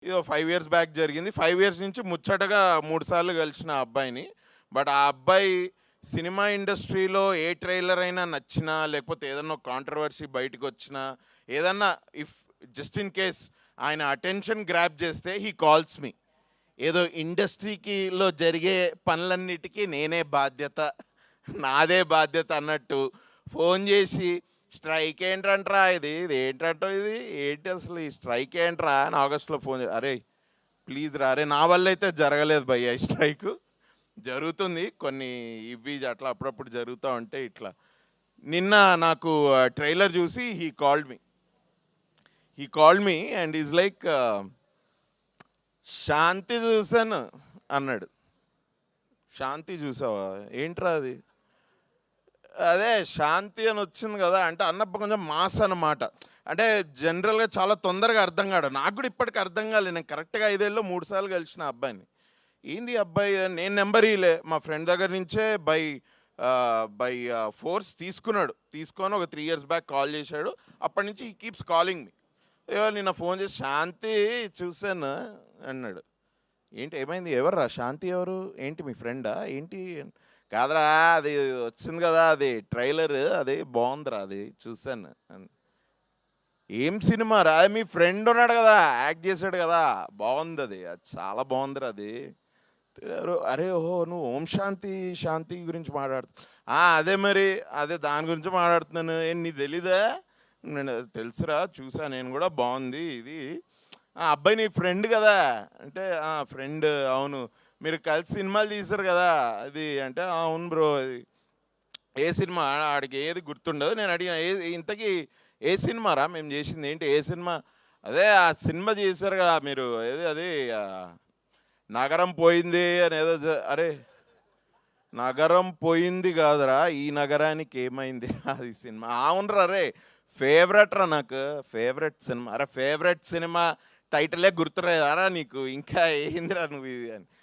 ఇదో 5 years back జరిగింది. 5 years నుంచి ముచ్చటగా 3 సార్లు కలిసిన ఆ అబ్బాయిని. బట్ ఆ అబ్బాయి సినిమా ఇండస్ట్రీలో ఏ ట్రైలర్ అయినా నచ్చినా, లేకపోతే ఏదన్నా ఒక కాంట్రవర్సీ బయటకొచ్చినా, ఏదన్నా ఇఫ్ జస్ట్ ఇన్ కేస్ ఆయన అటెన్షన్ గ్రాబ్ చేస్తే హీ కాల్స్ మీ. ఏదో ఇండస్ట్రీకిలో జరిగే పనులన్నిటికీ నేనే బాధ్యత, నాదే బాధ్యత అన్నట్టు ఫోన్ చేసి స్ట్రైక్ ఏంటంట్రా ఇది ఏంటంట ఇది ఏంటి అసలు ఈ స్ట్రైక్ ఏంట్రా అని ఆగస్టులో ఫోన్ అరే ప్లీజ్ రా అరే నా వల్ల అయితే జరగలేదు భయ్య ఈ స్ట్రైక్ జరుగుతుంది కొన్ని ఇవి అట్లా అప్పుడప్పుడు జరుగుతూ ఉంటాయి ఇట్లా. నిన్న నాకు ట్రైలర్ చూసి he called me and is like Shanti చూసాను అన్నాడు. శాంతి చూసావా ఏంట్రా అది? అదే శాంతి అని వచ్చింది కదా అంటే అన్నప్పుడు కొంచెం మాస్ అన్నమాట. అంటే జనరల్గా చాలా తొందరగా అర్థం కాడు. నాకు కూడా ఇప్పటికి అర్థం కాలేదు. నేను కరెక్ట్గా 5 ఏళ్ళలో 3 సార్లు కలిసిన ఆ అబ్బాయిని. ఏంది ఈ అబ్బాయి నేను నెంబర్ ఇలే మా ఫ్రెండ్ దగ్గర నుంచే బై ఫోర్స్ తీసుకున్నాడు. తీసుకొని ఒక 3 ఇయర్స్ బ్యాక్ కాల్ చేశాడు. అప్పటి నుంచి ఈ కీప్స్ కాలింగ్ మీ. నిన్న ఫోన్ చేసి శాంతి చూశాను అన్నాడు. ఏంటి ఏమైంది? ఎవర్రా శాంతి ఎవరు? ఏంటి మీ ఫ్రెండా ఏంటి? కాదురా అది వచ్చింది కదా అది ట్రైలర్ అది బాగుందిరా అది చూశాను ఏం సినిమా రా? అది మీ ఫ్రెండ్ ఉన్నాడు కదా యాక్ట్ చేశాడు కదా బాగుంది అది చాలా బాగుందిరా అది. అరే ఓహో నువ్వు ఓం శాంతి శాంతి గురించి మాట్లాడుతు అదే మరి అదే దాని గురించి మాట్లాడుతున్నాను. ఏం నీ తెలీదా? నేను తెలుసురా చూసా నేను కూడా బాగుంది ఇది. అబ్బాయి నీ ఫ్రెండ్ కదా అంటే ఫ్రెండ్ అవును మీరు కలిసి సినిమాలు తీశారు కదా అది అంటే అవును బ్రో అది ఏ సినిమా ఆడికి ఏది గుర్తుండదు. నేను అడిగిన ఇంతకీ ఏ సినిమా రా మేము చేసింది ఏంటి ఏ సినిమా? అదే ఆ సినిమా చేశారు కదా మీరు ఏది అది నగరం పోయింది అని ఏదో అరే నగరం పోయింది కాదురా ఈ నగరానికి ఏమైంది అది సినిమా. అవునరా రే ఫేవరెట్ రా నాకు ఫేవరెట్ సినిమా. అరే ఫేవరెట్ సినిమా టైటిలే గుర్తురారా నీకు ఇంకా ఏందిరా నువ్వు ఇది అని.